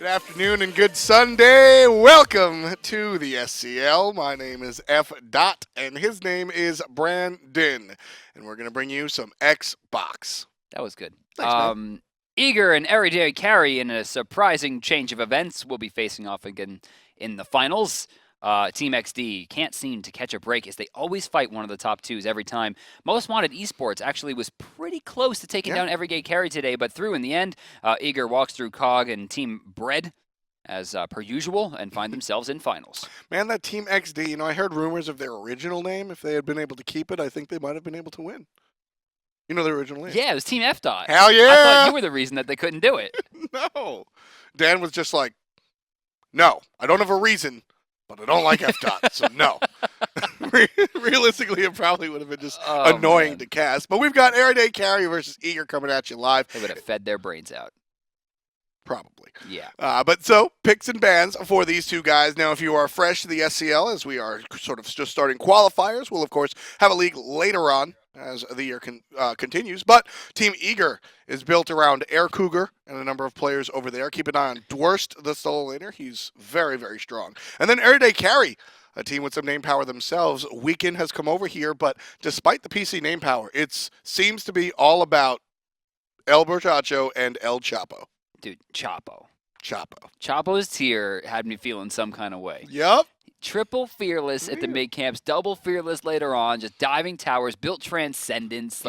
afternoon and good Sunday. Welcome to the SCL. My name is Fdot and his name is Brandon. And we're going to bring you some Xbox. That was good. Thanks, man. Eager and Erry Day Carry, in a surprising change of events, will be facing off again in the finals. Team XD can't seem to catch a break as they always fight one of the top twos every time. Most Wanted Esports actually was pretty close to taking down Erry Day Carry today, but through in the end. Eager walks through COG and Team Bread as per usual and find themselves in finals. Man, that Team XD, I heard rumors of their original name. If they had been able to keep it, I think they might have been able to win. You know their original name? Yeah, it was Team Fdot. Hell yeah! I thought you were the reason that they couldn't do it. No. Dan was just like, no, I don't have a reason, but I don't like Fdot, so no. Realistically, it probably would have been just annoying to cast. But we've got Erry Day Carry versus Eager coming at you live. They would have fed their brains out. Probably. Yeah. But so, picks and bans for these two guys. Now, if you are fresh to the SCL, as we are sort of just starting qualifiers, we'll, of course, have a league later on as the year continues. But Team Eager is built around AirCougar and a number of players over there. Keep an eye on Dwurst, the solo laner. He's very, very strong. And then Erry Day Carry, a team with some name power themselves. Wukong has come over here, but despite the PC name power, it seems to be all about El Borracho and Elchapo. Dude, Chapo. Chapo. Chapo's tier had me feeling some kind of way. Yep. Triple fearless at the mid camps, double fearless later on, just diving towers, built transcendence,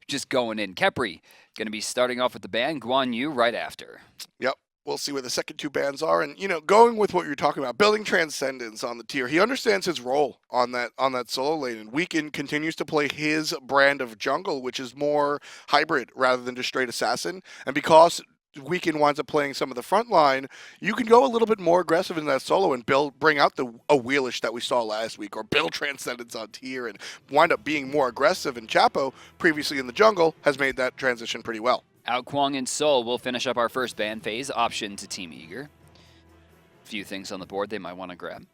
just going in. Kepri going to be starting off with the ban, Guan Yu right after. Yep. We'll see where the second two bans are, and going with what you're talking about, building transcendence on the tier. He understands his role on that solo lane, and Wukong continues to play his brand of jungle, which is more hybrid rather than just straight assassin. And because Wukong winds up playing some of the front line, you can go a little bit more aggressive in that solo and bring out the Awilix that we saw last week, or build transcendence on tier and wind up being more aggressive. And Chapo, previously in the jungle, has made that transition pretty well. Kwong and Sol will finish up our first ban phase, option to Team Eager. A few things on the board they might want to grab.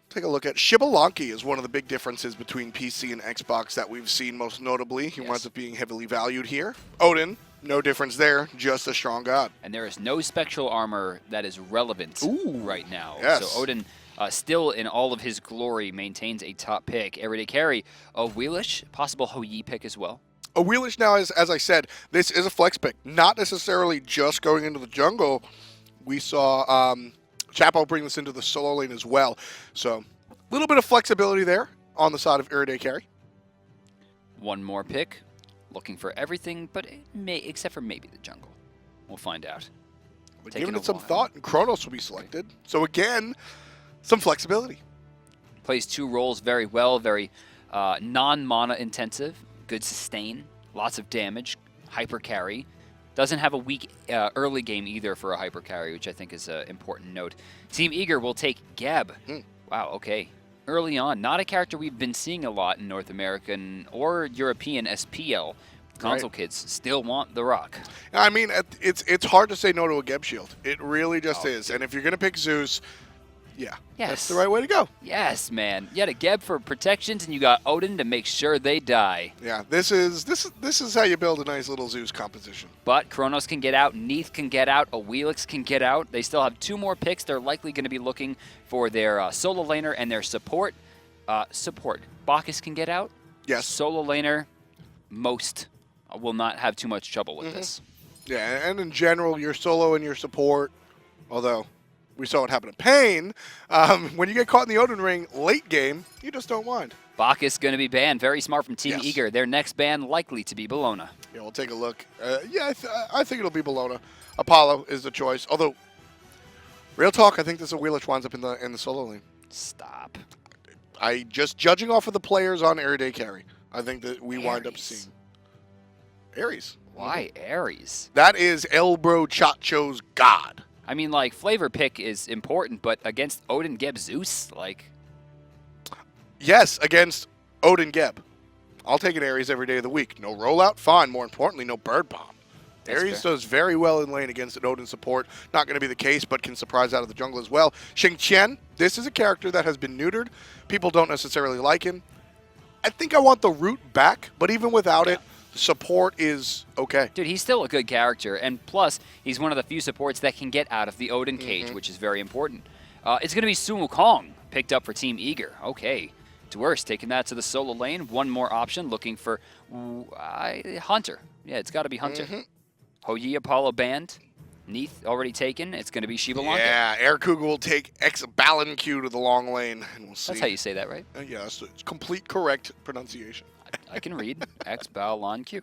Take a look at Xbalanque is one of the big differences between PC and Xbox that we've seen most notably. He winds up being heavily valued here. Odin, no difference there, just a strong god. And there is no spectral armor that is relevant right now. Yes. So Odin, still in all of his glory, maintains a top pick. Erry Day Carry, Awilix, possible Hou-Yi pick as well. Awilix now, as I said, this is a flex pick. Not necessarily just going into the jungle. We saw Chapo bring this into the solo lane as well. So a little bit of flexibility there on the side of Erry Day Carry. One more pick. Looking for everything, but except for maybe the jungle. We'll find out. We're giving it some thought, and Chronos will be selected. So again, some flexibility. Plays two roles very well, very non-mana intensive, good sustain, lots of damage, hyper carry. Doesn't have a weak early game either for a hyper carry, which I think is an important note. Team Eager will take Geb. Wow, okay. Early on, not a character we've been seeing a lot in North American or European SPL. Console kids still want the rock. I mean, it's hard to say no to a Geb shield. It really just is. Dude. And if you're going to pick Zeus, that's the right way to go. Yes, man. You had a Geb for protections, and you got Odin to make sure they die. Yeah, this is how you build a nice little Zeus composition. But Chronos can get out, Neith can get out, Awilix can get out. They still have two more picks. They're likely going to be looking for their solo laner and their support. Bacchus can get out. Yes. Solo laner, most will not have too much trouble with this. Yeah, and in general, your solo and your support, although we saw what happened to Pain, when you get caught in the Odin ring late game, you just don't mind. Bacchus going to be banned. Very smart from Team Eager. Their next ban likely to be Bologna. Yeah, we'll take a look. I think it'll be Bologna. Apollo is the choice. Although, real talk, I think this Awilix winds up in the solo lane. Stop. Just judging off of the players on Erry Day Carry, I think that we wind up seeing Aries. Why Aries? That is El Borracho's god. I mean, like, flavor pick is important, but against Odin, Geb, Zeus, like... Yes, against Odin, Geb. I'll take an Aries every day of the week. No rollout, fine. More importantly, no bird bomb. Aries does very well in lane against an Odin support. Not going to be the case, but can surprise out of the jungle as well. Xing, this is a character that has been neutered. People don't necessarily like him. I think I want the root back, but even without it, support is okay. Dude, he's still a good character, and plus, he's one of the few supports that can get out of the Odin cage, which is very important. It's going to be Wukong picked up for Team Eager. Okay. Dwurst taking that to the solo lane. One more option, looking for Hunter. Yeah, it's got to be Hunter. Hoyi Apollo banned. Neith already taken. It's going to be Xbalanque. Yeah, AirCougar will take Xbalanque to the long lane, and we'll see. That's how you say that, right? Yeah, it's complete correct pronunciation. I can read. Xbalanque.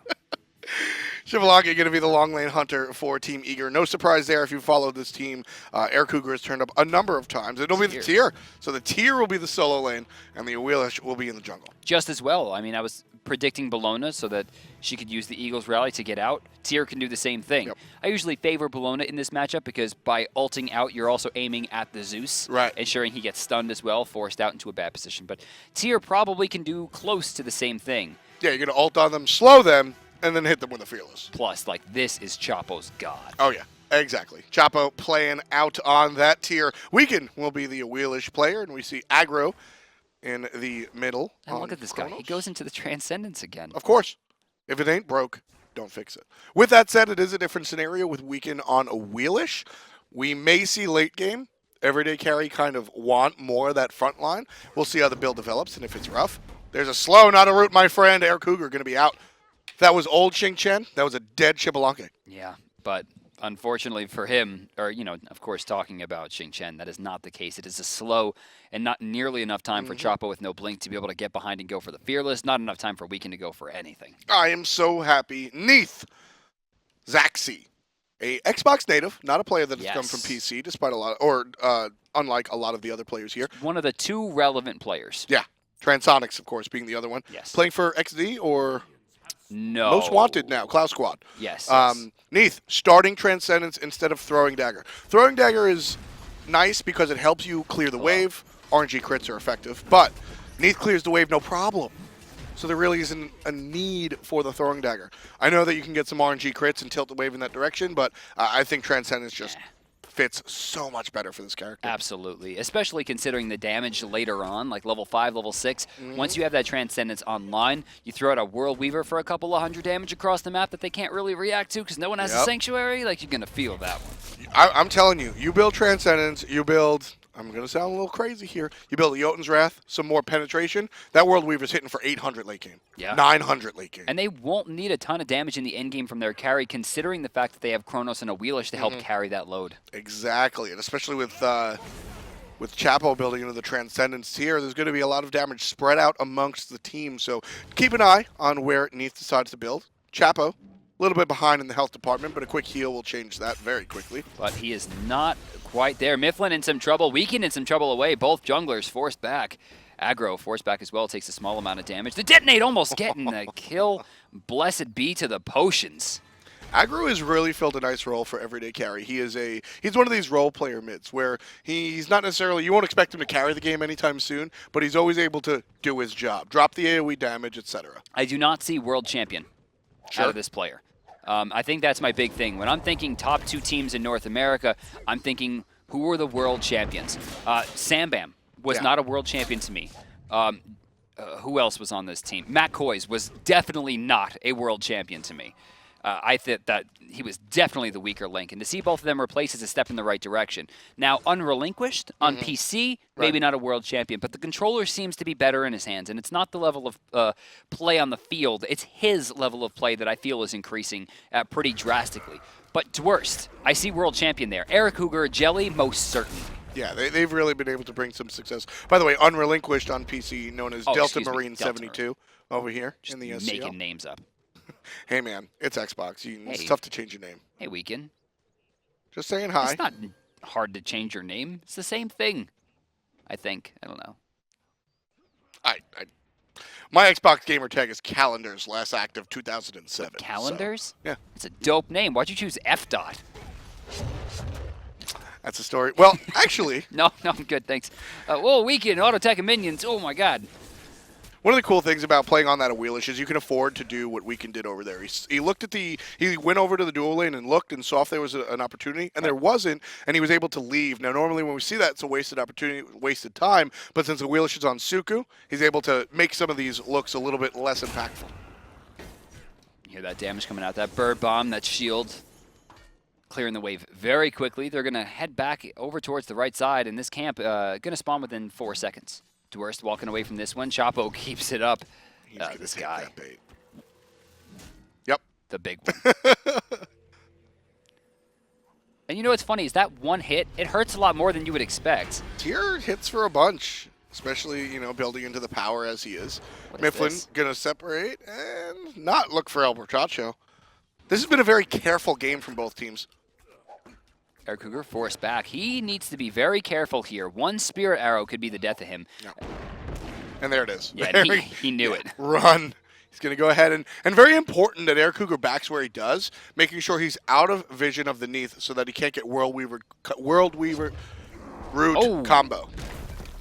Xbalanque going to be the long lane hunter for Team Eager. No surprise there if you followed this team. AirCougar has turned up a number of times. It'll be the tier. So the tier will be the solo lane, and the Awilix will be in the jungle. Just as well. I mean, I was predicting Bologna so that she could use the Eagles rally to get out. Tier can do the same thing. Yep. I usually favor Bologna in this matchup because by ulting out, you're also aiming at the Zeus, right, ensuring he gets stunned as well, forced out into a bad position. But Tier probably can do close to the same thing. Yeah, you're going to ult on them, slow them, and then hit them with a Fearless. Plus, like, this is Chapo's god. Oh, yeah. Exactly. Chapo playing out on that tier. Weekend will be the Awilix player, and we see Aggro in the middle. And look at this Chronos. guy. He goes into the Transcendence again. Of course. If it ain't broke, don't fix it. With that said, it is a different scenario with Weekend on Awilix. We may see late game. Erry Day Carry kind of want more of that front line. We'll see how the build develops, and if it's rough. There's a slow, not a root, my friend. AirCougar going to be out. That was old Xing. That was a dead Xbalanque. Yeah, but unfortunately for him, or, you know, of course, talking about Xing, that is not the case. It is a slow and not nearly enough time for Chapo with no blink to be able to get behind and go for the Fearless. Not enough time for Weekend to go for anything. I am so happy. Neith, Zachsy, a Xbox native, not a player that has come from PC, despite a lot, unlike a lot of the other players here. One of the two relevant players. Yeah, Transonics, of course, being the other one. Yes. Playing for XD or... No. Most Wanted now, Cloud Squad. Yes. Neith, starting Transcendence instead of Throwing Dagger. Throwing Dagger is nice because it helps you clear the wave. RNG crits are effective, but Neith clears the wave no problem. So there really isn't a need for the Throwing Dagger. I know that you can get some RNG crits and tilt the wave in that direction, but I think Transcendence just fits so much better for this character. Absolutely, especially considering the damage later on, like level 5, level 6. Once you have that Transcendence online, you throw out a World Weaver for a couple of hundred damage across the map that they can't really react to because no one has a Sanctuary, like, you're going to feel that one. I'm telling you, you build Transcendence, you build... I'm going to sound a little crazy here. You build Jotun's Wrath, some more penetration. That World Weaver's hitting for 800 late game. Yeah. 900 late game. And they won't need a ton of damage in the end game from their carry, considering the fact that they have Chronos and Awilix to help carry that load. Exactly, and especially with Chapo building into the Transcendence tier, there's going to be a lot of damage spread out amongst the team. So keep an eye on where Neith decides to build. Chapo, a little bit behind in the health department, but a quick heal will change that very quickly. But he is not quite there. Myflin in some trouble. Weekend in some trouble away. Both junglers forced back. Aggro forced back as well. Takes a small amount of damage. The detonate almost getting the kill. Blessed be to the potions. Aggro has really filled a nice role for Erry Day Carry. He's one of these role player mids where he's not necessarily, you won't expect him to carry the game anytime soon, but he's always able to do his job. Drop the AoE damage, etc. I do not see world champion out of this player. I think that's my big thing. When I'm thinking top 2 teams in North America, I'm thinking, who are the world champions? Sambam was not a world champion to me. Who else was on this team? Matt Koiz was definitely not a world champion to me. I think that he was definitely the weaker link, and to see both of them replaced is a step in the right direction. Now, Unrelinquished on PC, maybe not a world champion, but the controller seems to be better in his hands, and it's not the level of play on the field. It's his level of play that I feel is increasing pretty drastically. But Dwurst, I see world champion there. AirCougar, Jellly, most certainly. Yeah, they've really been able to bring some success. By the way, Unrelinquished on PC, known as Delta Marine 72 over here in the SCL. Making names up. Hey, man, it's Xbox. It's tough to change your name. Hey, Weekend. Just saying hi. It's not hard to change your name. It's the same thing, I think. I don't know. My Xbox gamer tag is Calendars, last active 2007. Calendars? So, yeah. It's a dope name. Why'd you choose Fdot? That's a story. Well, actually... No, I'm good, thanks. Whoa, Weekend, auto attack and minions. Oh, my God. One of the cool things about playing on that Awilix is you can afford to do what Weekend did over there. He looked at he went over to the dual lane and looked and saw if there was an opportunity, and there wasn't, and he was able to leave. Now, normally when we see that, it's a wasted opportunity, wasted time, but since Awilix is on Suku, he's able to make some of these looks a little bit less impactful. Hear that damage coming out. That bird bomb, that shield, clearing the wave very quickly. They're going to head back over towards the right side, and this camp going to spawn within 4 seconds. Dwurst walking away from this one. Chapo keeps it up. He's gonna This take guy. that bait. Yep. The big one. And you know what's funny is that one hit, it hurts a lot more than you would expect. Tier hits for a bunch, especially, you know, building into the power as he is. Myflin gonna separate and not look for El Borchacho. This has been a very careful game from both teams. AirCougar forced back. He needs to be very careful here. One spirit arrow could be the death of him. Yeah. And there it is. Yeah, he knew it. Run. He's going to go ahead and very important that AirCougar backs where he does, making sure he's out of vision of the Neith so that he can't get World Weaver root combo.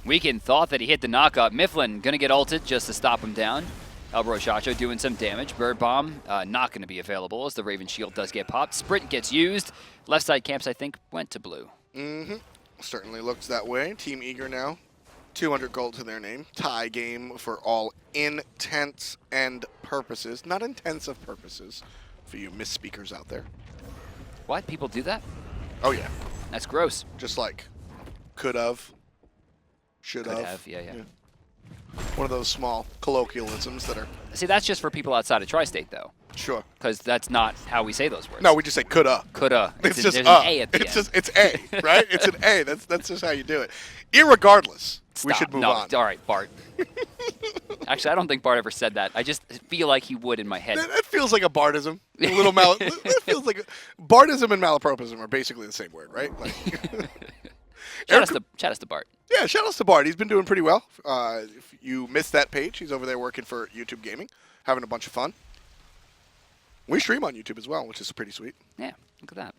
Weekend thought that he hit the knockup. Myflin going to get ulted just to stop him down. El Borchacho doing some damage. Bird Bomb not going to be available as the Raven Shield does get popped. Sprint gets used. Left side camps, I think, went to blue. Certainly looks that way. Team Eager now. 200 gold to their name. Tie game for all intents and purposes. Not intensive purposes for you misspeakers out there. What? People do that? Oh, yeah. That's gross. Just like could've, should've. Could have, yeah. One of those small colloquialisms that are... See, that's just for people outside of Tri-State, though. Sure. Because that's not how we say those words. No, we just say coulda. Coulda. It's just there's an A at the end. It's A, right? It's an A. That's just how you do it. Irregardless, we should move on. All right, Bart. Actually, I don't think Bart ever said that. I just feel like he would in my head. That feels like a Bartism. A little that feels like Bartism and malapropism are basically the same word, right? Like Shout us to Bart. Yeah, shout outs to Bart. He's been doing pretty well. If you missed that page, he's over there working for YouTube Gaming, having a bunch of fun. We stream on YouTube as well, which is pretty sweet. Yeah, look at that.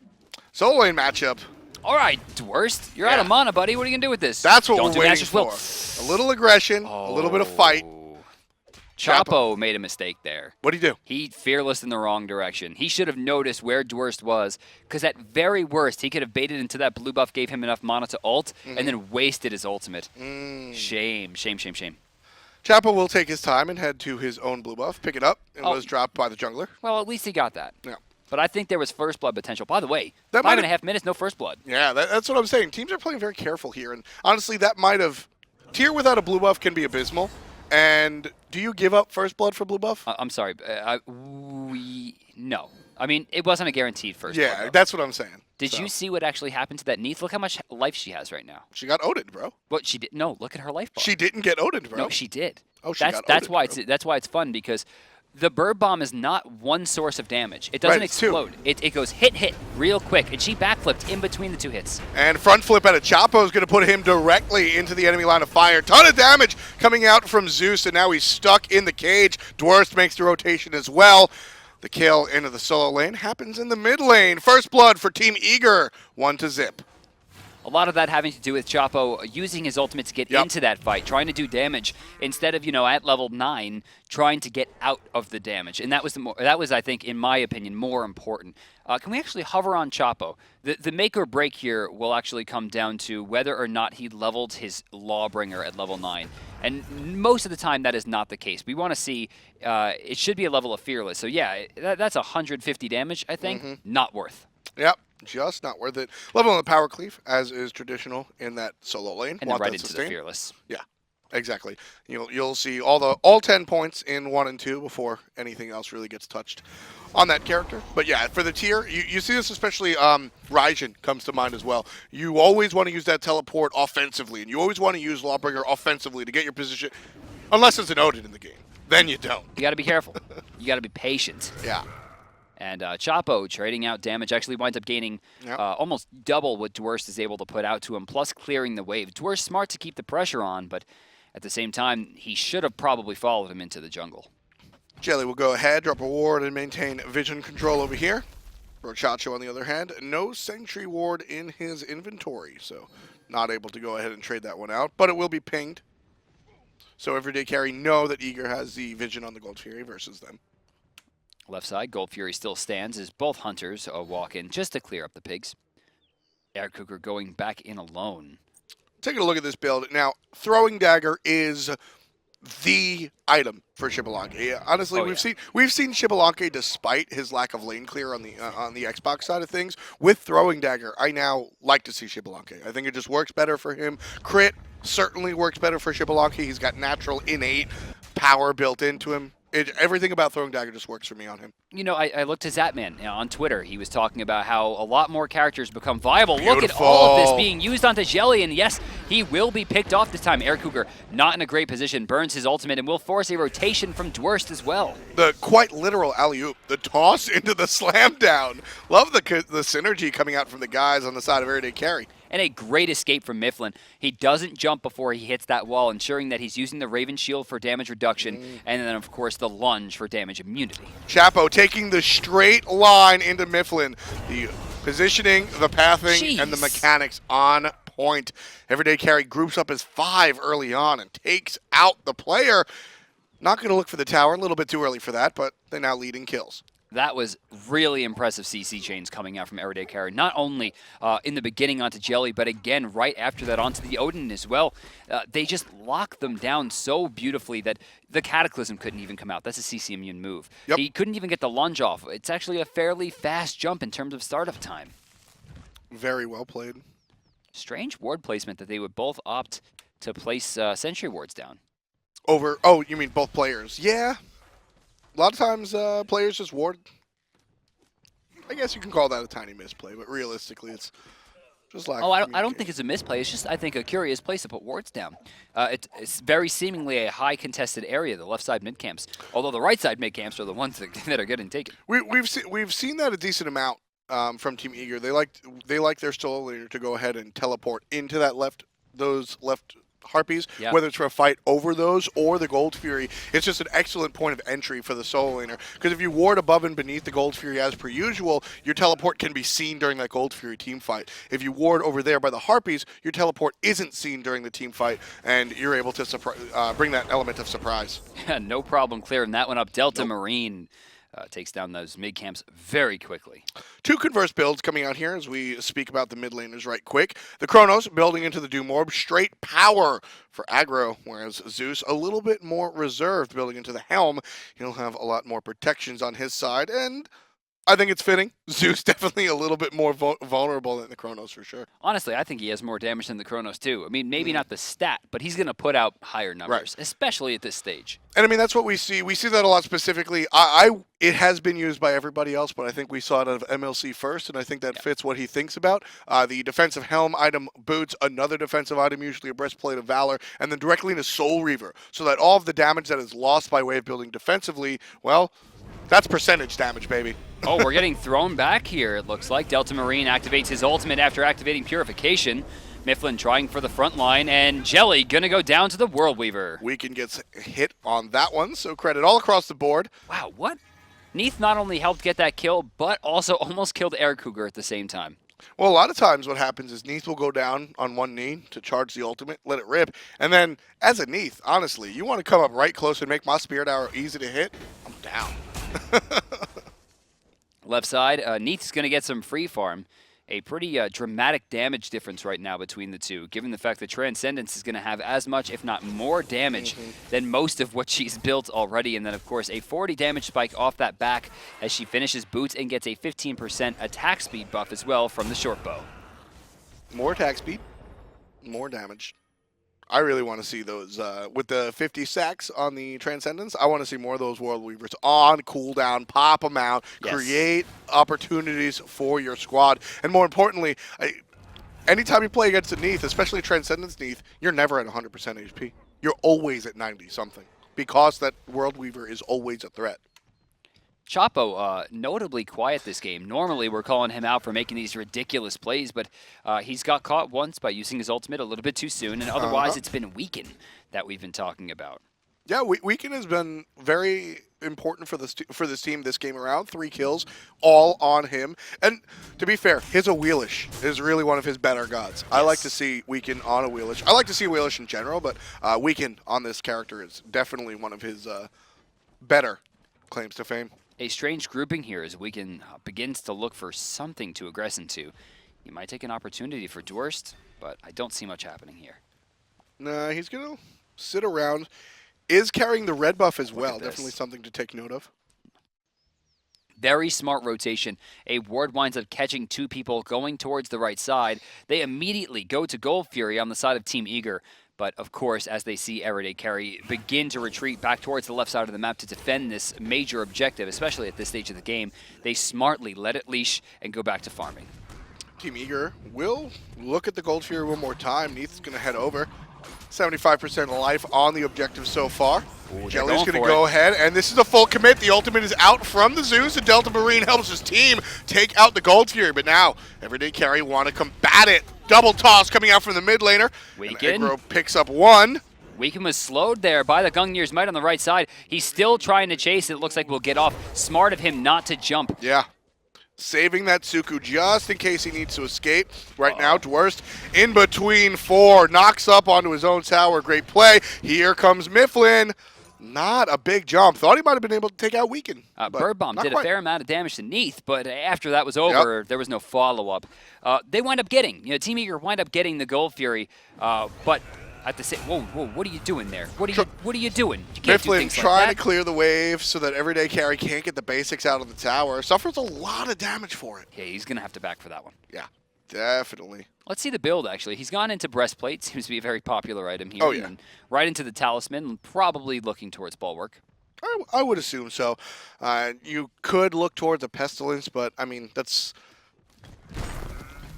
Solo lane matchup. All right, Dwurst, you're out of mana, buddy. What are you going to do with this? That's what Don't we're waiting for. A little aggression, a little bit of fight. Chapo made a mistake there. What'd he do? He fearless in the wrong direction. He should have noticed where Dwurst was, because at very worst, he could have baited into that blue buff, gave him enough mana to ult, and then wasted his ultimate. Shame, shame, shame, shame. Chapo will take his time and head to his own blue buff, pick it up, and was dropped by the jungler. Well, at least he got that. Yeah. But I think there was first blood potential. By the way, that 5.5 minutes, no first blood. Yeah, that's what I'm saying. Teams are playing very careful here, and honestly, that might have... Tier without a blue buff can be abysmal, and do you give up first blood for blue buff? I'm sorry. No. I mean, it wasn't a guaranteed first blood. Yeah, that's what I'm saying. Did you see what actually happened to that Neith? Look how much life she has right now. She got Odin, bro. What she did? No, look at her life bar. She didn't get Odin, bro. No, she did. Oh, she got Odin, that's why it's fun, because the bird bomb is not one source of damage. It doesn't explode. It goes hit real quick, and she backflipped in between the two hits. And front flip at Elchapo is going to put him directly into the enemy line of fire. Ton of damage coming out from Zeus, and now he's stuck in the cage. Dwurst makes the rotation as well. The kill into the solo lane happens in the mid lane. First blood for Team Eager, 1-0. A lot of that having to do with Chapo using his ultimate to get into that fight, trying to do damage instead of, at level 9, trying to get out of the damage. And that was, I think, in my opinion, more important. Can we actually hover on Chapo? The make or break here will actually come down to whether or not he leveled his Lawbringer at level 9. And most of the time, that is not the case. We want to see, it should be a level of Fearless. So yeah, that's 150 damage, I think. Not worth. Yep. Just not worth it. Level on the power cleave, as is traditional in that solo lane. And then right into the Fearless. Yeah, exactly. You'll see all 10 points in 1 and 2 before anything else really gets touched on that character. But yeah, for the tier, you see this especially, Raijin comes to mind as well. You always want to use that teleport offensively, and you always want to use Lawbringer offensively to get your position, unless it's an Odin in the game. Then you don't. You got to be careful. You got to be patient. Yeah. And Chapo trading out damage actually winds up gaining almost double what Dwurst is able to put out to him, plus clearing the wave. Dwurst smart to keep the pressure on, but at the same time, he should have probably followed him into the jungle. Jellly will go ahead, drop a ward, and maintain vision control over here. Borchacho, on the other hand, no Sentry ward in his inventory, so not able to go ahead and trade that one out, but it will be pinged. So Erry Day Carry know that Eager has the vision on the Gold Fury versus them. Left side, Gold Fury still stands as both hunters walk in just to clear up the pigs. AirCougar going back in alone. Taking a look at this build. Now, Throwing Dagger is the item for Xbalanque. Yeah, honestly, Oh, we've seen Xbalanque, despite his lack of lane clear on the Xbox side of things, with throwing dagger. I now like to see Xbalanque. I think it just works better for him. Crit certainly works better for Xbalanque. He's got natural innate power built into him. Everything about throwing dagger just works for me on him. You know, I looked at Zatman on Twitter. He was talking about how a lot more characters become viable. Beautiful. Look at all of this being used onto Jellly, and yes, he will be picked off this time. AirCougar not in a great position, burns his ultimate, and will force a rotation from Dwurst as well. The quite literal alley-oop, the toss into the slam down. Love the synergy coming out from the guys on the side of Erry Day Carry. And a great escape from Myflin. He doesn't jump before he hits that wall, ensuring that he's using the Raven Shield for damage reduction, and then, of course, the lunge for damage immunity. Chapo taking the straight line into Myflin. The positioning, the pathing, and the mechanics on point. Erry Day Carry groups up as 5 early on and takes out the player. Not going to look for the tower. A little bit too early for that, but they're now leading kills. That was really impressive CC chains coming out from Erry Day Carry. Not only in the beginning onto Jellly, but again right after that onto the Odin as well. They just locked them down so beautifully that the Cataclysm couldn't even come out. That's a CC immune move. Yep. He couldn't even get the lunge off. It's actually a fairly fast jump in terms of startup time. Very well played. Strange ward placement that they would both opt to place sentry wards down. Oh, you mean both players? Yeah. A lot of times, players just ward. I guess you can call that a tiny misplay, but realistically, it's just like. Oh, I don't think it's a misplay. It's just, I think, a curious place to put wards down. It's very seemingly a high contested area, the left side mid camps. Although the right side mid camps are the ones that are getting taken. We've seen that a decent amount from Team Eager. They like their solo laner to go ahead and teleport into those left Harpies, whether it's for a fight over those or the Gold Fury. It's just an excellent point of entry for the solo laner, because if you ward above and beneath the Gold Fury as per usual, your teleport can be seen during that Gold Fury team fight. If you ward over there by the Harpies, your teleport isn't seen during the team fight, and you're able to bring that element of surprise. No problem clearing that one up. Delta Marine takes down those mid camps very quickly. 2 converse builds coming out here as we speak about the mid laners right quick. The Chronos building into the Doom Orb, straight power for aggro, whereas Zeus a little bit more reserved building into the Helm. He'll have a lot more protections on his side, and I think it's fitting. Zeus definitely a little bit more vulnerable than the Chronos for sure. Honestly, I think he has more damage than the Chronos too. I mean, maybe not the stat, but he's going to put out higher numbers, especially at this stage. And I mean, that's what we see. We see that a lot specifically. It has been used by everybody else, but I think we saw it out of MLC first, and I think that fits what he thinks about. The defensive helm item boots, another defensive item, usually a breastplate of valor, and then directly into Soul Reaver, so that all of the damage that is lost by way of building defensively, well, that's percentage damage, baby. Oh, we're getting thrown back here, it looks like. Delta Marine activates his ultimate after activating Purification. Myflin trying for the front line, and Jellly gonna go down to the World Weaver. Weekend gets hit on that one, so credit all across the board. Wow, what? Neith not only helped get that kill, but also almost killed AirCougar at the same time. Well, a lot of times what happens is Neith will go down on one knee to charge the ultimate, let it rip, and then as a Neith, honestly, you want to come up right close and make my Spirit Arrow easy to hit, I'm down. Left side, Neith's going to get some free farm. A pretty dramatic damage difference right now between the two, given the fact that Transcendence is going to have as much, if not more damage than most of what she's built already. And then, of course, a 40 damage spike off that back as she finishes boots and gets a 15% attack speed buff as well from the short bow. More attack speed, more damage. I really want to see those, with the 50 sacks on the Transcendence, I want to see more of those World Weavers on cooldown, pop them out, create opportunities for your squad. And more importantly, anytime you play against a Neith, especially Transcendence Neith, you're never at 100% HP. You're always at 90-something, because that World Weaver is always a threat. Chapo, notably quiet this game. Normally, we're calling him out for making these ridiculous plays, but he's got caught once by using his ultimate a little bit too soon, and otherwise it's been Weekend that we've been talking about. Yeah, Weekend has been very important for this team this game around. 3 kills, all on him. And to be fair, his Awilix is really one of his better gods. I like to see Weekend on Awilix. I like to see Awilix in general, but Weekend on this character is definitely one of his better claims to fame. A strange grouping here as Weekend begins to look for something to aggress into. He might take an opportunity for Dwurst, but I don't see much happening here. Nah, he's going to sit around. is carrying the red buff as Look well. at this. Definitely something to take note of. Very smart rotation. A ward winds up catching 2 people going towards the right side. They immediately go to Gold Fury on the side of Team Eager. But of course, as they see Erry Day Carry begin to retreat back towards the left side of the map to defend this major objective, especially at this stage of the game, they smartly let it leash and go back to farming. Team Eager will look at the Gold Fury one more time. Neith's going to head over. 75% life on the objective so far. Jelly's going to go ahead, and this is a full commit. The ultimate is out from the Zeus, and Delta Marine helps his team take out the Gold Fury. But now, Erry Day Carry want to combat it. Double toss coming out from the mid laner. Aggro picks up 1. Wukong was slowed there by the Gungnir's Might on the right side. He's still trying to chase. It looks like we'll get off. Smart of him not to jump. Yeah. Saving that Suku just in case he needs to escape. Right now, Dwurst in between 4. Knocks up onto his own tower. Great play. Here comes Myflin. Not a big jump. Thought he might have been able to take out Wukong. Bird Bomb did a fair amount of damage to Neith, but after that was over, there was no follow-up. They wind up getting, Team Eager wind up getting the Gold Fury, but at the same, whoa, what are you doing there? What are you doing? You can't do Myflin things trying like to clear the wave so that Erry Day Carry can't get the basics out of the tower. Suffers a lot of damage for it. Yeah, he's gonna have to back for that one. Yeah, definitely. Let's see the build, actually. He's gone into Breastplate. Seems to be a very popular item here. Oh, yeah. And right into the Talisman, probably looking towards Bulwark. I would assume so. You could look towards a Pestilence, but, I mean, that's...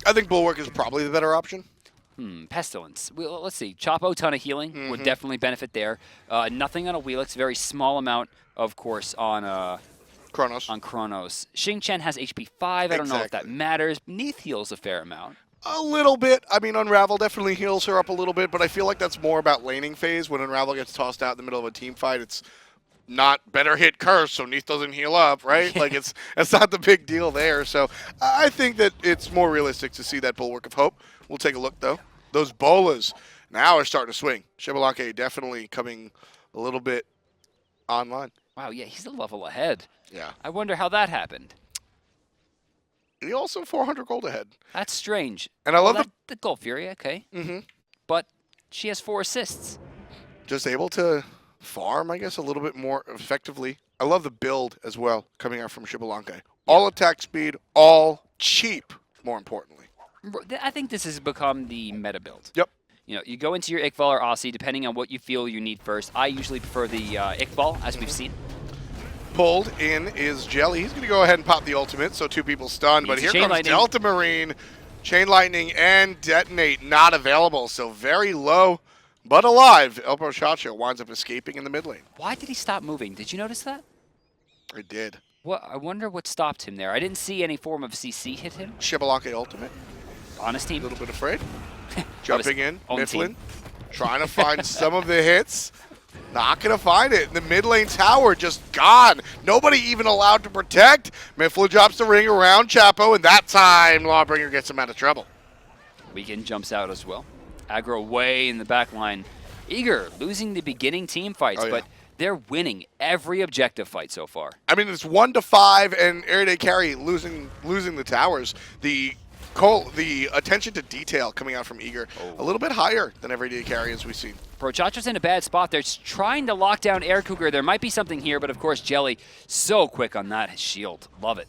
I think Bulwark is probably the better option. Pestilence. Well, let's see. Chapo, ton of healing. Would definitely benefit there. Nothing on Awilix. Very small amount, of course, on... Chronos. On Chronos. Xing Chen has HP 5. I don't know if that matters. Neith heals a fair amount. A little bit. I mean, Unravel definitely heals her up a little bit, but I feel like that's more about laning phase. When Unravel gets tossed out in the middle of a team fight, it's not better hit curse, so Neith doesn't heal up, right? Like, it's not the big deal there. So I think that it's more realistic to see that Bulwark of Hope. We'll take a look, though. Those bolas now are starting to swing. Xbalanque definitely coming a little bit online. Wow, yeah, he's a level ahead. Yeah. I wonder how that happened. He also 400 gold ahead. That's strange. And I love the Gold Fury, okay. But she has 4 assists. Just able to farm, I guess, a little bit more effectively. I love the build as well coming out from Xbalanque. All attack speed, all cheap, more importantly. I think this has become the meta build. Yep. You go into your Iqbal or Aussie depending on what you feel you need first. I usually prefer the Iqbal, as we've seen. Pulled in is Jellly. He's going to go ahead and pop the ultimate, so 2 people stunned. But here comes Delta Marine. Chain Lightning and Detonate not available, so very low but alive. Elchapo winds up escaping in the mid lane. Why did he stop moving? Did you notice that? I did. I wonder what stopped him there. I didn't see any form of CC hit him. Xbalanque ultimate. Honest team. A little bit afraid. Jumping in. Myflin. Team. Trying to find some of the hits. Not going to find it. The mid lane tower just gone. Nobody even allowed to protect. Myflin drops the ring around Chapo, and that time Lawbringer gets him out of trouble. Wukong jumps out as well. Aggro way in the back line. Eager losing the beginning team fights, but they're winning every objective fight so far. I mean, it's 1-5, and Erry Day Carry losing the towers. The attention to detail coming out from Eager a little bit higher than Erry Day Carry, as we've seen. Prochacho's in a bad spot. They're trying to lock down AirCougar. There might be something here, but of course Jellly so quick on that shield. Love it.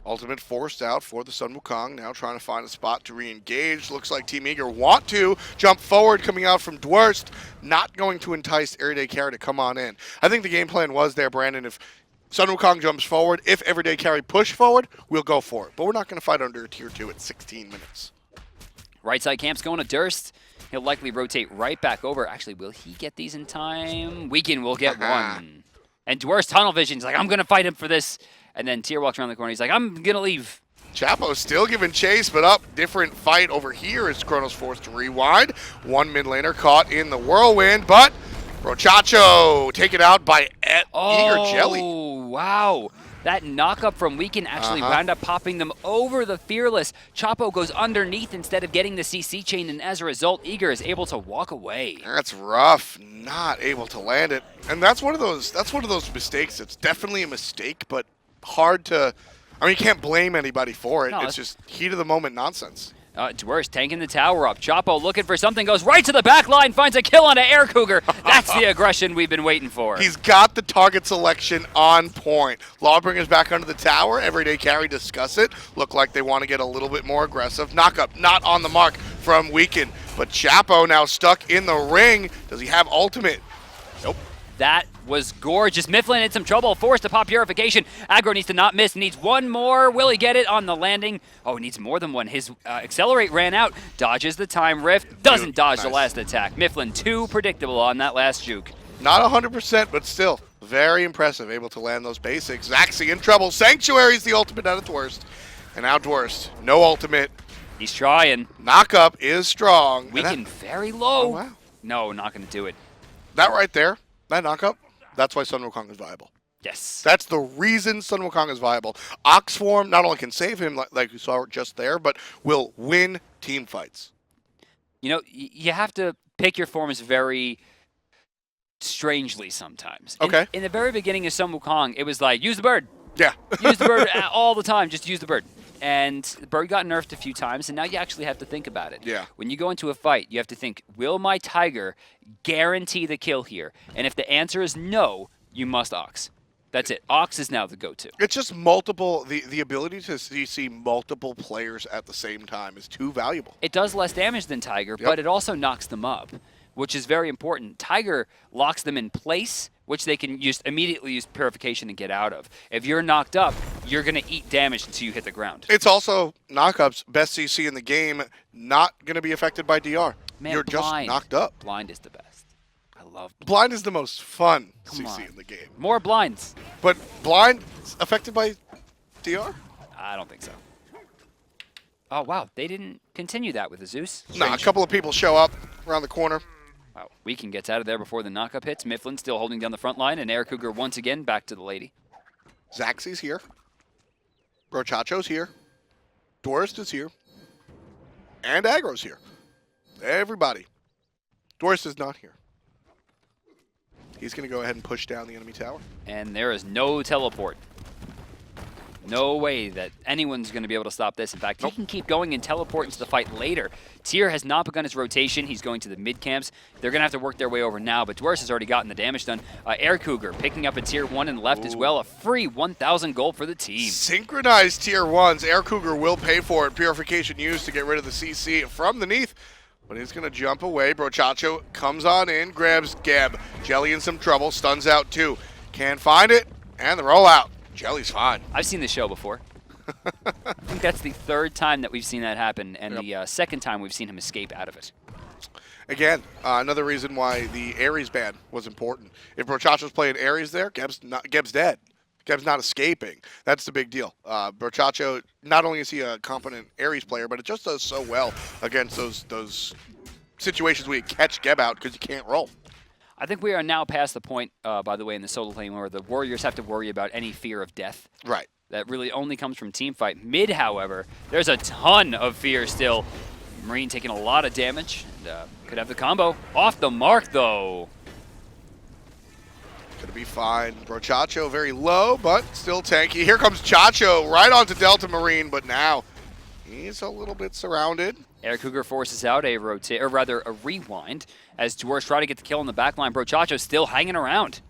Ultimate forced out for the Sun Wukong, now trying to find a spot to re-engage. Looks like Team Eager want to jump forward coming out from Dwurst. Not going to entice Erry Day Carry to come on in. I think the game plan was there, Brandon. If Sun Wukong jumps forward, if Erry Day Carry push forward, we'll go for it. But we're not going to fight under a tier 2 at 16 minutes. Right side camp's going to Dwurst. He'll likely rotate right back over. Actually, will he get these in time? Wukong will get one. And Dwurst tunnel vision's like, I'm going to fight him for this. And then Tier walks around the corner. He's like, I'm going to leave. Chapo still giving chase, but up. Different fight over here as Chronos forced to rewind. One mid laner caught in the whirlwind, but Prochacho taken out by Eager Jellly. Oh, wow. That knock-up from Wukong actually wound up popping them over the Fearless. Chapo goes underneath instead of getting the CC chain, and as a result, Eager is able to walk away. That's rough. Not able to land it. And that's one of those mistakes. It's definitely a mistake, but hard to, I mean, you can't blame anybody for it. No, it's just heat of the moment nonsense. Dwurst tanking the tower up. Chapo looking for something, goes right to the back line, finds a kill on an AirCougar. That's the aggression we've been waiting for. He's got the target selection on point. Lawbringer's back under the tower. Erry Day Carry discuss it. Look like they want to get a little bit more aggressive. Knockup not on the mark from Weekend. But Chapo now stuck in the ring. Does he have ultimate? Nope. That was gorgeous. Myflin in some trouble, forced to pop Purification. Aggro needs to not miss, needs one more. Will he get it on the landing? Oh, he needs more than one. His Accelerate ran out, dodges the Time Rift, doesn't dodge the last attack. Myflin too predictable on that last juke. Not 100%, but still very impressive, able to land those basics. Zachsy in trouble. Sanctuary's the ultimate out of Dwurst. And now Dwurst, no ultimate. He's trying. Knockup is strong. Weekend very low. Oh, wow. No, not going to do it. That right there, that knockup, that's why Sun Wukong is viable. Yes. That's the reason Sun Wukong is viable. Ox form not only can save him, like we saw just there, but will win team fights. You know, you have to pick your forms very strangely sometimes. Okay. In the very beginning of Sun Wukong, it was like, use the bird. Yeah. Use the bird all the time. Just use the bird. And the bird got nerfed a few times, and now you actually have to think about it. Yeah. When you go into a fight, you have to think, will my tiger guarantee the kill here? And if the answer is no, you must Ox. That's it. Ox is now the go-to. It's just multiple, the ability to see multiple players at the same time is too valuable. It does less damage than Tiger, Yep. but it also knocks them up, which is very important. Tiger locks them in place, which they can immediately use Purification and get out of. If you're knocked up, you're going to eat damage until you hit the ground. It's also knockups, best CC in the game, not going to be affected by DR. Man, You're blind. just knocked up. Blind is the best. I love blind. Blind is the most fun Come CC on. in the game. More blinds. But blind is affected by DR? I don't think so. Oh, wow. They didn't continue that with the Zeus. Nah, a Strange. couple of people show up around the corner. Wow. Weekend gets out of there before the knockup hits. Myflin still holding down the front line, and AirCougar once again back to the lady. Zachsy's here. Brochacho's here. Dwurst is here. And Aggro's here. Everybody. Dwurst is not here. He's going to go ahead and push down the enemy tower. And there is no teleport. No way that anyone's going to be able to stop this. In fact, he can keep going and teleport into the fight later. Tier has not begun his rotation. He's going to the mid camps. They're going to have to work their way over now, but Dwurst has already gotten the damage done. AirCougar picking up a Tier 1 and left as well. A free 1,000 gold for the team. Synchronized Tier 1s. AirCougar will pay for it. Purification used to get rid of the CC from the Neith. But he's going to jump away. Brochacho comes on in, grabs Geb. Jellly in some trouble, stuns out too. Can't find it, and the rollout. Jelly's fine. I've seen this show before. I think that's the third time that we've seen that happen, and the second time we've seen him escape out of it. Again, another reason why the Ares ban was important. If Brochacho's playing Ares there, Geb's dead. Geb's not escaping. That's the big deal. Brochacho, not only is he a competent Ares player, but it just does so well against those situations where you catch Geb out because you can't roll. I think we are now past the point, by the way, in the solo lane where the Warriors have to worry about any fear of death. Right. That really only comes from team fight. Mid, however, there's a ton of fear still. Marine taking a lot of damage. And, could have the combo. Off the mark, though. Gonna be fine. Brochacho very low, but still tanky. Here comes Chacho right onto Delta Marine, but now he's a little bit surrounded. AirCougar forces out a rewind as Dwurst try to get the kill on the backline. Brochacho still hanging around.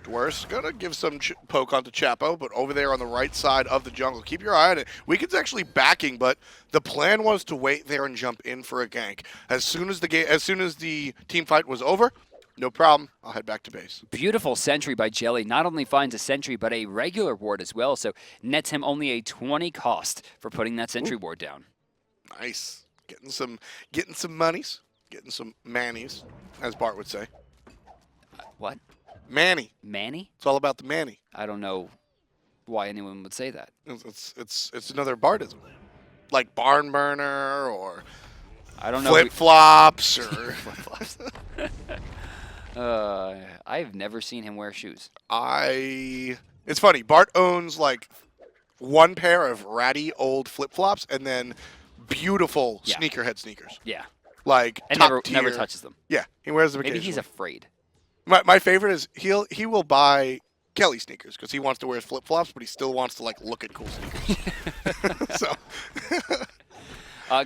Dwurst gonna give some poke onto Chapo, but over there on the right side of the jungle. Keep your eye on it. Weekend's actually backing, but the plan was to wait there and jump in for a gank. As soon as the team fight was over, no problem. I'll head back to base. Beautiful sentry by Jellly. Not only finds a sentry, but a regular ward as well. So nets him only a 20 cost for putting that sentry ward down. Nice. Getting some monies. Getting some mannies, as Bart would say. What? Manny. Manny? It's all about the Manny. I don't know why anyone would say that. It's another Bartism. Like barn burner or I don't know. Flip-flops or I've never seen him wear shoes. It's funny. Bart owns like one pair of ratty old flip-flops and then beautiful sneakerhead sneakers. Yeah. Like And top never tier. touches them. Yeah, he wears them Maybe occasionally. he's afraid. My favorite is he will buy Kelly sneakers because he wants to wear flip-flops, but he still wants to like look at cool sneakers. So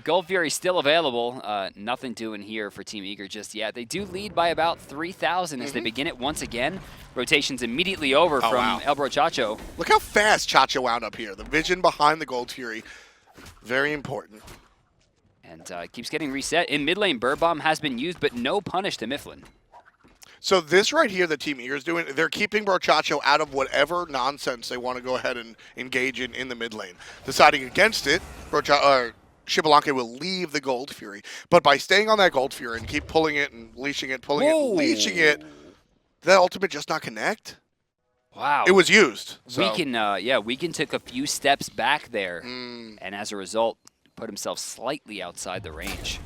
Gold Fury still available. Nothing doing here for Team Eager just yet. They do lead by about 3,000 as they begin it once again. Rotation's immediately over from El Brochacho. Look how fast Chacho wound up here. The vision behind the Gold Fury, very important. And keeps getting reset. In mid lane, Bird Bomb has been used, but no punish to Myflin. So this right here that Team Eager is doing, they're keeping Brochacho out of whatever nonsense they want to go ahead and engage in the mid lane. Deciding against it, Xbalanque will leave the Gold Fury. But by staying on that Gold Fury and keep pulling it and leashing it, pulling it, leashing it, that ultimate just not connect. Wow. It was used. So. Weekend took a few steps back there, and as a result, put himself slightly outside the range.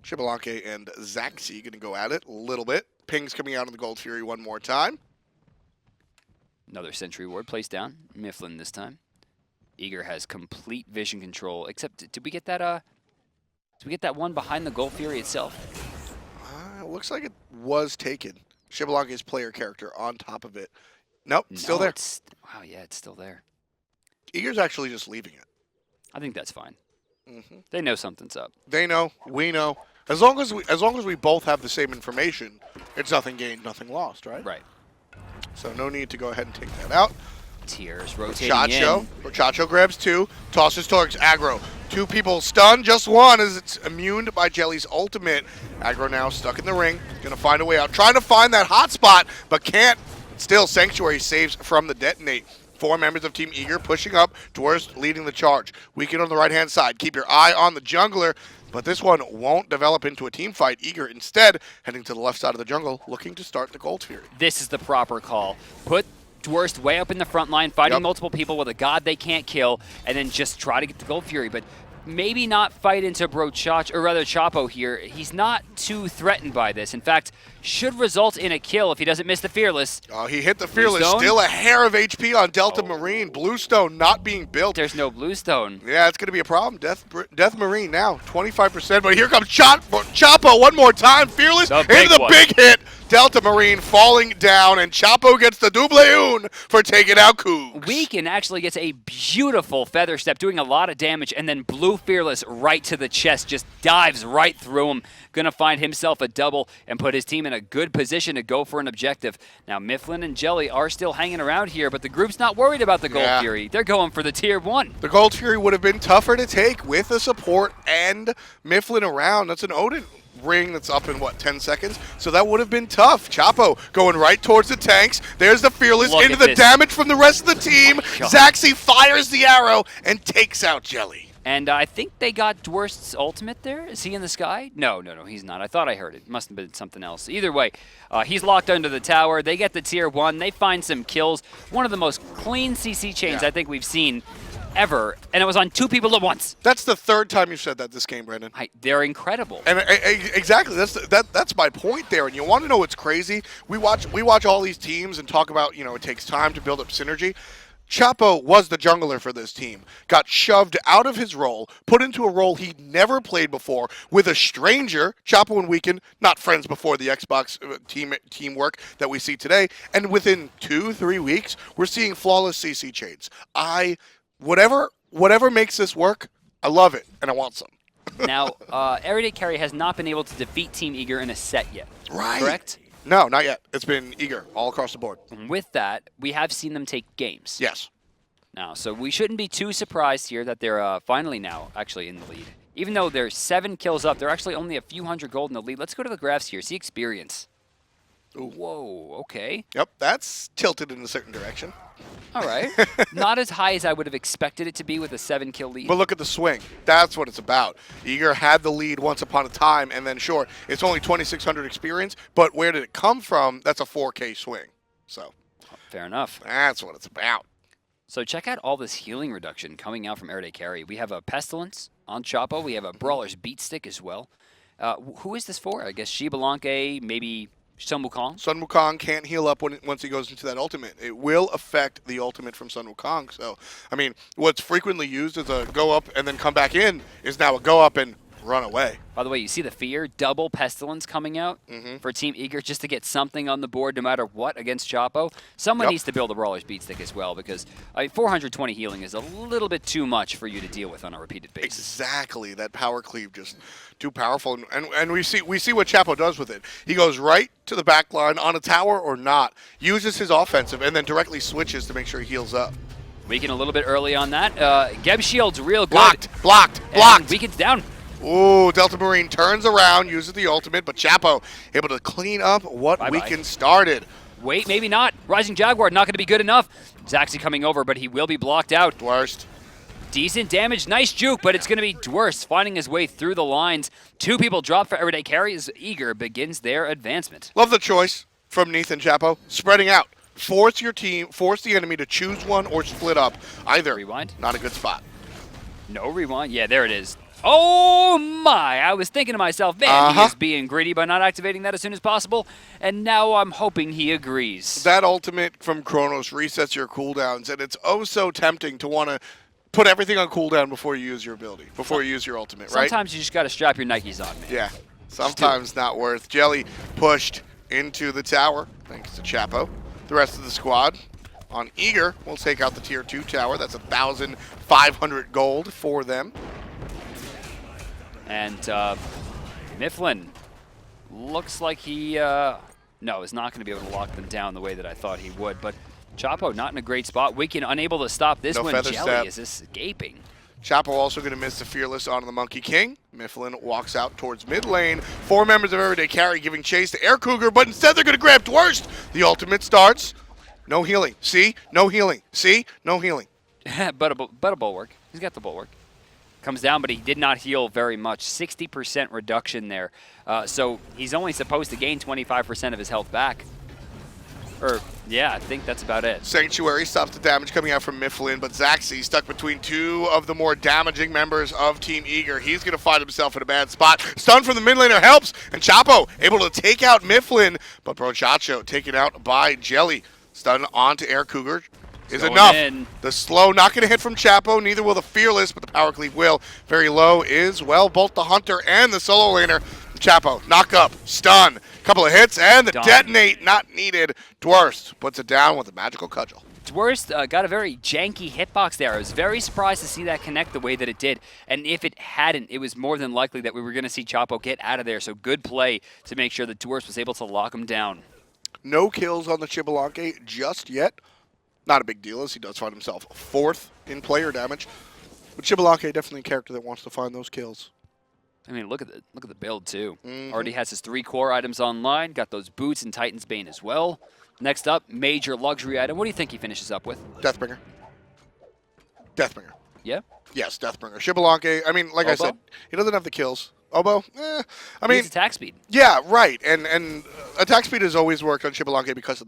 Xbalanque and Zachsy going to go at it a little bit. Ping's coming out of the Gold Fury one more time. Another Sentry Ward placed down. Myflin this time. Eager has complete vision control, except did we get that one behind the Gold Fury itself? It looks like it was taken. Xbalanque's player character on top of it. Nope, still there. Wow, yeah, it's still there. Eager's actually just leaving it. I think that's fine. They know something's up. They know, we know. As long as we both have the same information, it's nothing gained, nothing lost, right? Right. So no need to go ahead and take that out. Tears rotating in. Brochacho grabs 2, tosses towards Aggro. 2 people stunned, just 1 as it's immune by Jellly's ultimate. Aggro now stuck in the ring, gonna find a way out. Trying to find that hot spot, but can't. Still, Sanctuary saves from the detonate. 4 members of Team Eager pushing up, Dwurst leading the charge. Weekend on the right-hand side. Keep your eye on the jungler, but this one won't develop into a team fight. Eager instead heading to the left side of the jungle, looking to start the Gold Fury. This is the proper call. Put Dwurst way up in the front line, fighting multiple people with a god they can't kill, and then just try to get the Gold Fury. But maybe not fight into Brochacho, or rather Chapo here. He's not too threatened by this. In fact, should result in a kill if he doesn't miss the Fearless. Oh, he hit the Fearless. Still a hair of HP on Delta Marine. Bluestone not being built. There's no Bluestone. Yeah, it's going to be a problem. Death Marine now, 25%. But here comes Chapo one more time. Fearless into the big hit. Delta Marine falling down, and Chapo gets the double for taking out Cougs. Weekend actually gets a beautiful Feather Step, doing a lot of damage, and then Blue Fearless right to the chest, just dives right through him. Gonna find himself a double and put his team in a good position to go for an objective. Now, Myflin and Jellly are still hanging around here, but the group's not worried about the Gold Fury. They're going for the Tier 1. The Gold Fury would have been tougher to take with the support and Myflin around. That's an Odin ring that's up in, 10 seconds? So that would have been tough. Chapo going right towards the tanks. There's the Fearless into the damage from the rest of the team. Zachsy fires the arrow and takes out Jellly. And I think they got Dwurst's ultimate there. Is he in the sky? No, he's not. I thought I heard it. Must have been something else. Either way, he's locked under the tower. They get the Tier 1. They find some kills. One of the most clean CC chains I think we've seen ever, and it was on 2 people at once. That's the 3rd time you've said that this game, Brendan. They're incredible. And exactly, that's my point there. And you want to know what's crazy? We watch all these teams and talk about, it takes time to build up synergy. Chapo was the jungler for this team. Got shoved out of his role, put into a role he'd never played before with a stranger. Chapo and Weekend, not friends before the Xbox teamwork that we see today. And within 2-3 weeks, we're seeing flawless CC chains. Whatever makes this work, I love it, and I want some. Now, Erry Day Carry has not been able to defeat Team Eager in a set yet. Right. Correct? No, not yet. It's been Eager all across the board. With that, we have seen them take games. Yes. Now, so we shouldn't be too surprised here that they're finally now actually in the lead. Even though they're 7 kills up, they're actually only a few hundred gold in the lead. Let's go to the graphs here. See experience. Ooh. Whoa, okay. Yep, that's tilted in a certain direction. All right. Not as high as I would have expected it to be with a 7-kill lead. But look at the swing. That's what it's about. Eager had the lead once upon a time, and then sure, it's only 2,600 experience, but where did it come from? That's a 4K swing. So fair enough. That's what it's about. So check out all this healing reduction coming out from Erry Day Carry. We have a Pestilence on Chapo. We have a Brawler's Beat Stick as well. Who is this for? I guess Xbalanque, maybe Sun Wukong? Sun Wukong can't heal up once he goes into that ultimate. It will affect the ultimate from Sun Wukong. So, I mean, what's frequently used as a go up and then come back in is now a go up and run away. By the way, you see the fear, double Pestilence coming out for Team Eager just to get something on the board no matter what against Chapo. Someone needs to build a Brawler's Beat Stick as well because 420 healing is a little bit too much for you to deal with on a repeated basis. Exactly. That power cleave just too powerful. And we see what Chapo does with it. He goes right to the back line on a tower or not, uses his offensive, and then directly switches to make sure he heals up. Weaken a little bit early on that. Geb Shield's real good. Blocked. Weaken's down. Ooh, Delta Marine turns around, uses the ultimate, but Chapo able to clean up what Weaken started. Wait, maybe not. Rising Jaguar not going to be good enough. Zachsy coming over, but he will be blocked out. Dwurst. Decent damage, nice juke, but it's going to be Dwurst finding his way through the lines. 2 people drop for Erry Day Carry as Eager begins their advancement. Love the choice from Neith and Chapo. Spreading out. Force your team, force the enemy to choose one or split up. Either. Rewind. Not a good spot. No rewind. Yeah, there it is. Oh my! I was thinking to myself, man, he is being greedy by not activating that as soon as possible, and now I'm hoping he agrees. That ultimate from Chronos resets your cooldowns, and it's oh so tempting to want to put everything on cooldown before you use your ability, before you use your ultimate, right? Sometimes you just got to strap your Nikes on, man. Yeah, sometimes not worth. Jellly pushed into the tower, thanks to Chapo. The rest of the squad on Eager will take out the tier 2 tower. That's 1,500 gold for them. And Myflin looks like he, no, is not going to be able to lock them down the way that I thought he would. But Chapo not in a great spot. Weaken unable to stop this one. Jellly is escaping. Chapo also going to miss the Fearless onto the Monkey King. Myflin walks out towards mid lane. 4 members of Erry Day Carry giving chase to AirCougar, but instead they're going to grab Dwurst. The ultimate starts. No healing. See? No healing. See? No healing. but a bulwark. He's got the bulwark. Comes down, but he did not heal very much. 60% reduction there. So he's only supposed to gain 25% of his health back. Yeah, I think that's about it. Sanctuary stops the damage coming out from Myflin, but Zachsy stuck between 2 of the more damaging members of Team Eager. He's going to find himself in a bad spot. Stun from the mid laner helps, and Chapo able to take out Myflin, but Brochacho taken out by Jellly. Stun onto AirCougar is enough. The slow not going to hit from Chapo, neither will the Fearless, but the power cleave will. Very low is, well, both the Hunter and the solo laner. Chapo, knock up, stun, couple of hits, and the detonate not needed. Dwurst puts it down with a magical cudgel. Dwurst got a very janky hitbox there. I was very surprised to see that connect the way that it did. And if it hadn't, it was more than likely that we were going to see Chapo get out of there. So good play to make sure that Dwurst was able to lock him down. No kills on the Xbalanque just yet. Not a big deal as he does find himself 4th in player damage. But Xbalanque definitely a character that wants to find those kills. I mean, look at the build too. Already has his 3 core items online. Got those boots and Titan's Bane as well. Next up, major luxury item. What do you think he finishes up with? Deathbringer. Deathbringer. Yeah. Yes, Deathbringer. Xbalanque. I mean, like I said, he doesn't have the kills. Oboe. I mean, he's attack speed. Yeah, right. And attack speed has always worked on Xbalanque because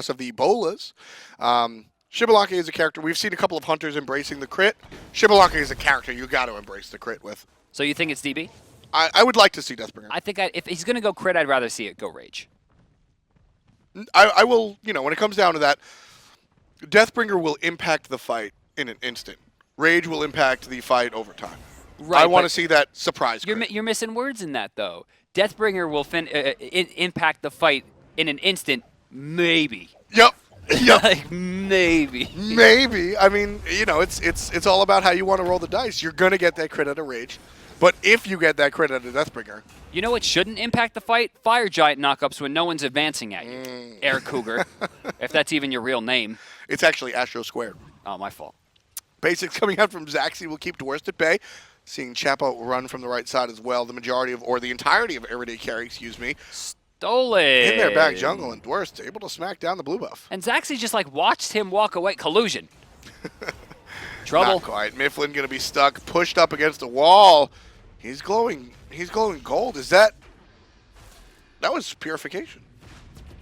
of the bolas. Xbalanque is a character we've seen a couple of hunters embracing the crit. Xbalanque is a character you got to embrace the crit with. So you think it's DB? I would like to see Deathbringer. I think if he's going to go crit, I'd rather see it go Rage. I will, when it comes down to that, Deathbringer will impact the fight in an instant. Rage will impact the fight over time. Right, I want to see that surprise crit. You're missing words in that, though. Deathbringer will impact the fight in an instant, maybe. Yep. Like, maybe. Maybe. I mean, it's all about how you want to roll the dice. You're going to get that crit out of Rage. But if you get that crit out of Deathbringer... You know what shouldn't impact the fight? Fire Giant knockups when no one's advancing at you. AirCougar, if that's even your real name. It's actually Astro Squared. Oh, my fault. Basics coming out from Zachsy will keep Dwurst at bay. Seeing Chapo run from the right side as well. The entirety of Erry Day Carry, Stolen. In their back jungle, and Dwurst able to smack down the blue buff. And Zachsy just watched him walk away. Collusion. Trouble. Not quite. Myflin going to be stuck, pushed up against the wall. He's glowing gold. Is that was purification.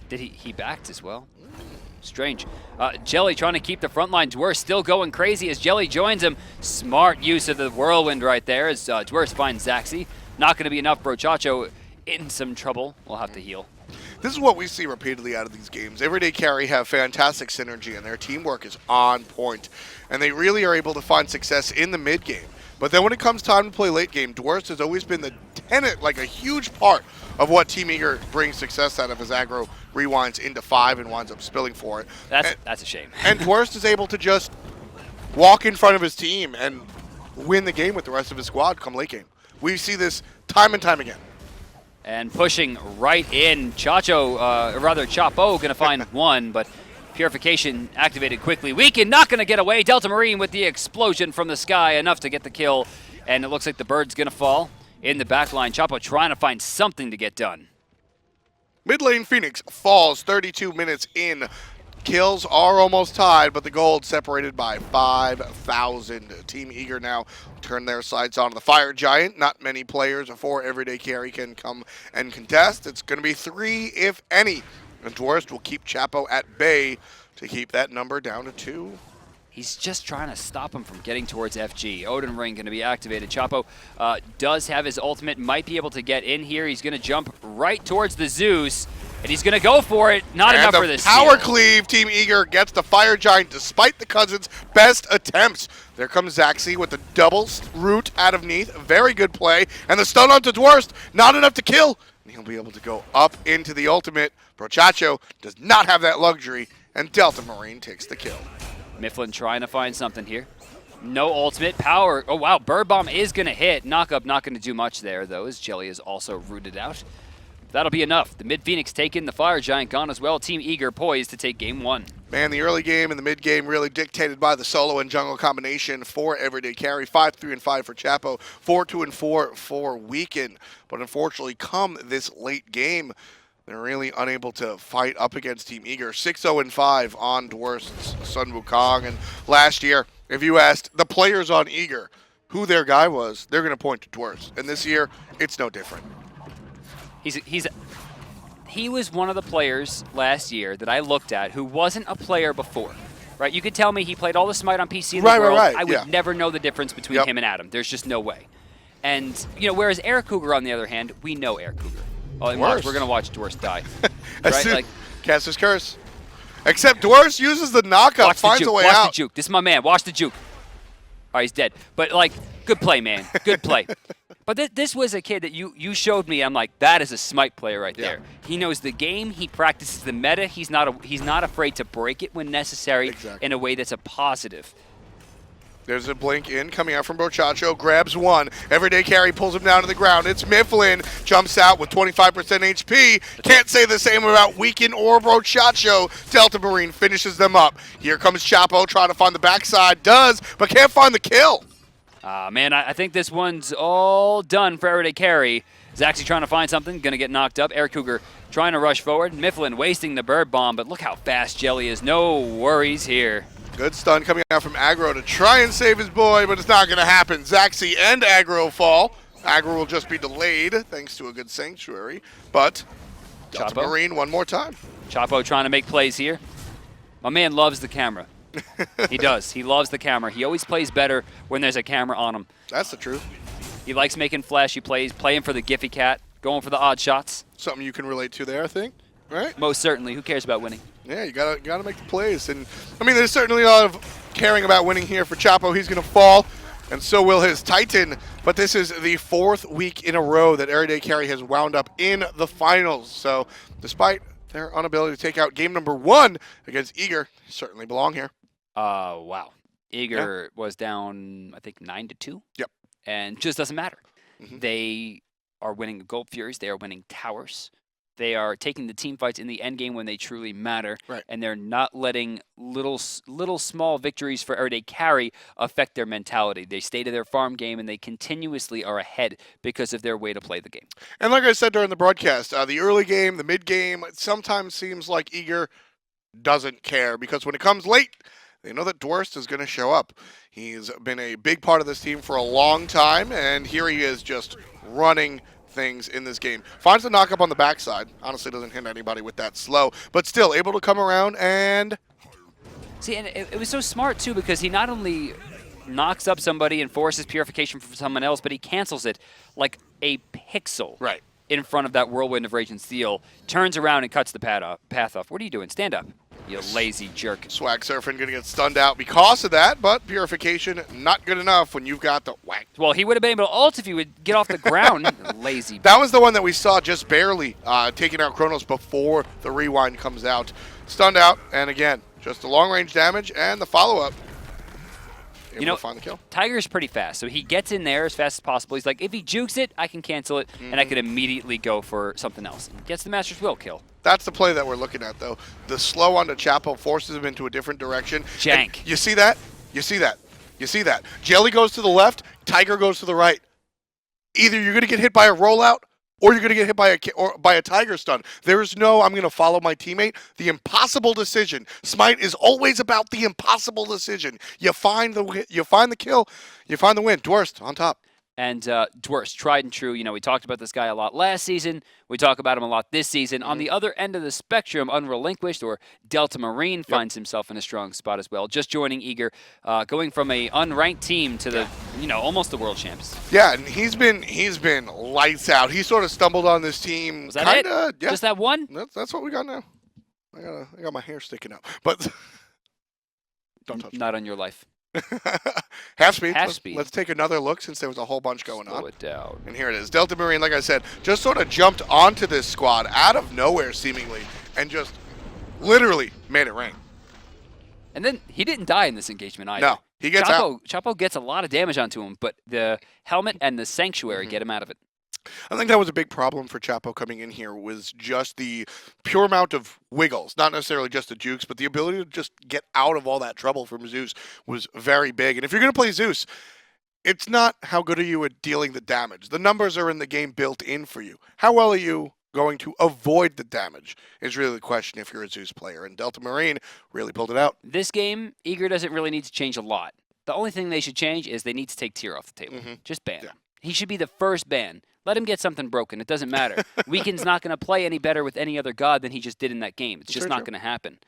Did he backed as well? Strange. Jellly trying to keep the front line. Dwurst still going crazy as Jellly joins him. Smart use of the whirlwind right there as Dwurst finds Zachsy. Not going to be enough. Brochacho in some trouble. We'll have to heal. This is what we see repeatedly out of these games. Erry Day Carry have fantastic synergy, and their teamwork is on point. And they really are able to find success in the mid game. But then when it comes time to play late game, Dwurst has always been the tenet, like a huge part of what Team Eager brings success out of as Aggro rewinds into 5 and winds up spilling for it. That's a shame. And Dwurst is able to just walk in front of his team and win the game with the rest of his squad come late game. We see this time and time again. And pushing right in, Chapo going to find one, but Purification activated quickly. Weaken not going to get away. Delta Marine with the explosion from the sky, enough to get the kill. And it looks like the bird's going to fall in the back line. Chapo trying to find something to get done. Mid lane Phoenix falls 32 minutes in. Kills are almost tied, but the gold separated by 5,000. Team Eager now turn their sights on the Fire Giant. Not many players for Erry Day Carry can come and contest. It's going to be 3, if any. And Dwurst will keep Chapo at bay to keep that number down to 2. He's just trying to stop him from getting towards FG. Odin Ring going to be activated. Chapo does have his ultimate, might be able to get in here. He's going to jump right towards the Zeus, and he's going to go for it. Not enough for this power steal. cleave. Team Eager gets the Fire Giant despite the Cousins' best attempts. There comes Zachsy with the double root out of Neith. Very good play. And the stun onto Dwurst. Not enough to kill. And he'll be able to go up into the ultimate. Brochacho does not have that luxury, and Delta Marine takes the kill. Myflin trying to find something here. No ultimate power. Oh, wow. Bird Bomb is going to hit. Knockup not going to do much there, though, as Jellly is also rooted out. That'll be enough. The mid Phoenix taken, the Fire Giant gone as well. Team Eager poised to take game 1. Man, the early game and the mid game really dictated by the solo and jungle combination for Erry Day Carry. 5-3-5 for Chapo, 4-2-4 for Weaken. But unfortunately, come this late game, they're really unable to fight up against Team Eager. 6-0-5 on Dwurst's son Wukong. And last year, if you asked the players on Eager who their guy was, they're going to point to Dwurst. And this year, it's no different. He was one of the players last year that I looked at who wasn't a player before. Right? You could tell me he played all the Smite on PC in the world. I would never know the difference between him and Adam. There's just no way. And, you know, whereas AirCougar, on the other hand, we know AirCougar. Oh, and watch, we're going to watch Dwurst die. Right? Like, Caster's Curse. Except Dwurst uses the knockup, finds a way out. Watch the juke. This is my man. Watch the juke. All right, he's dead. But, like, good play, man. Good play. But this was a kid that you showed me. I'm like, that is a Smite player right there. He knows the game. He practices the meta. He's not afraid to break it when necessary in a way that's a positive. There's a blink in coming out from Brochacho, grabs one. Erry Day Carry pulls him down to the ground. It's Myflin, jumps out with 25% HP. Can't say the same about Weaken or Brochacho. Delta Marine finishes them up. Here comes Chapo trying to find the backside. Does, but can't find the kill. Man, I think this one's all done for Erry Day Carry. Zachsy trying to find something, going to get knocked up. AirCougar trying to rush forward. Myflin wasting the bird bomb, but look how fast Jellly is. No worries here. Good stun coming out from Aggro to try and save his boy, but it's not going to happen. Zachsy and Aggro fall. Aggro will just be delayed thanks to a good sanctuary, but Delta Marine one more time. Chapo trying to make plays here. My man loves the camera. He does. He loves the camera. He always plays better when there's a camera on him. That's the truth. He likes making flashy plays, playing for the Giphy Cat, going for the odd shots. Something you can relate to there, I think, right? Most certainly. Who cares about winning? Yeah, you gotta make the plays. And I mean, there's certainly a lot of caring about winning here for Chapo. He's gonna fall, and so will his Titan. But this is the 4th week in a row that Erry Day Carry has wound up in the finals. So despite their inability to take out game number 1 against Eager, they certainly belong here. Wow. Eager was down, I think, 9-2. Yep. And just doesn't matter. They are winning Gold Furies. They are winning towers. They are taking the team fights in the end game when they truly matter. Right. And they're not letting little small victories for Erry Day Carry affect their mentality. They stay to their farm game, and they continuously are ahead because of their way to play the game. And like I said during the broadcast, the early game, the mid game, it sometimes seems like Eager doesn't care because when it comes late, they know that Dwurst is going to show up. He's been a big part of this team for a long time, and here he is just running things in this game. Finds the knockup on the backside. Honestly, doesn't hit anybody with that slow, but still able to come around and... See, and it was so smart, too, because he not only knocks up somebody and forces purification from someone else, but he cancels it like a pixel in front of that Whirlwind of Rage and Steel, turns around and cuts the path off. What are you doing? Stand up. You lazy jerk. Swag Surfing going to get stunned out because of that, but Purification not good enough when you've got the whack. Well, he would have been able to ult if he would get off the ground. Lazy. That was the one that we saw just barely taking out Chronos before the rewind comes out. Stunned out, and again, just the long-range damage and the follow-up. Able to find the kill. Tiger's pretty fast, so he gets in there as fast as possible. He's like, if he jukes it, I can cancel it, and I can immediately go for something else. Gets the Master's Will kill. That's the play that we're looking at, though. The slow onto Chapo forces him into a different direction. Jank. And you see that? You see that? You see that? Jellly goes to the left, Tiger goes to the right. Either you're going to get hit by a rollout, or you're going to get hit by a Tiger stun. There's no, I'm going to follow my teammate. The impossible decision. Smite is always about the impossible decision. You find the kill, you find the win. Dwurst on top. And Dwurst, tried and true. You know, we talked about this guy a lot last season. We talk about him a lot this season. On the other end of the spectrum, Unrelinquished or Delta Marine finds himself in a strong spot as well. Just joining Eager, going from a unranked team to the, almost the world champs. Yeah, and he's been lights out. He sort of stumbled on this team. Was that it? Yeah. Just that one? That's what we got now. I got my hair sticking out, but don't touch Not on your life. Half speed. Half speed. Let's take another look since there was a whole bunch going on. Slow it down. And here it is. Delta Marine, like I said, just sort of jumped onto this squad out of nowhere seemingly and just literally made it rain. And then he didn't die in this engagement either. No, he gets out. Chapo gets a lot of damage onto him, but the helmet and the Sanctuary get him out of it. I think that was a big problem for Chapo coming in here was just the pure amount of wiggles, not necessarily just the jukes, but the ability to just get out of all that trouble from Zeus was very big. And if you're going to play Zeus, it's not how good are you at dealing the damage. The numbers are in the game built in for you. How well are you going to avoid the damage is really the question if you're a Zeus player. And Delta Marine really pulled it out. This game, Eager doesn't really need to change a lot. The only thing they should change is they need to take Tier off the table. Just ban him. He should be the first ban. Let him get something broken. It doesn't matter. Weekend's not going to play any better with any other god than he just did in that game. It's just not going to happen.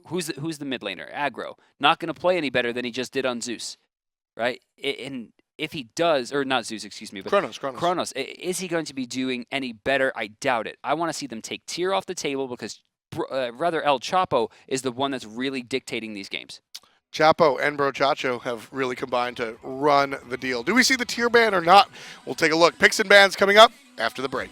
Who's the mid laner? Aggro. Not going to play any better than he just did on Zeus, right? And if he does, or not Zeus, excuse me, but Chronos. Is he going to be doing any better? I doubt it. I want to see them take Tier off the table because rather Elchapo is the one that's really dictating these games. Chapo and Brochacho have really combined to run the deal. Do we see the tier ban or not? We'll take a look. Picks and bans coming up after the break.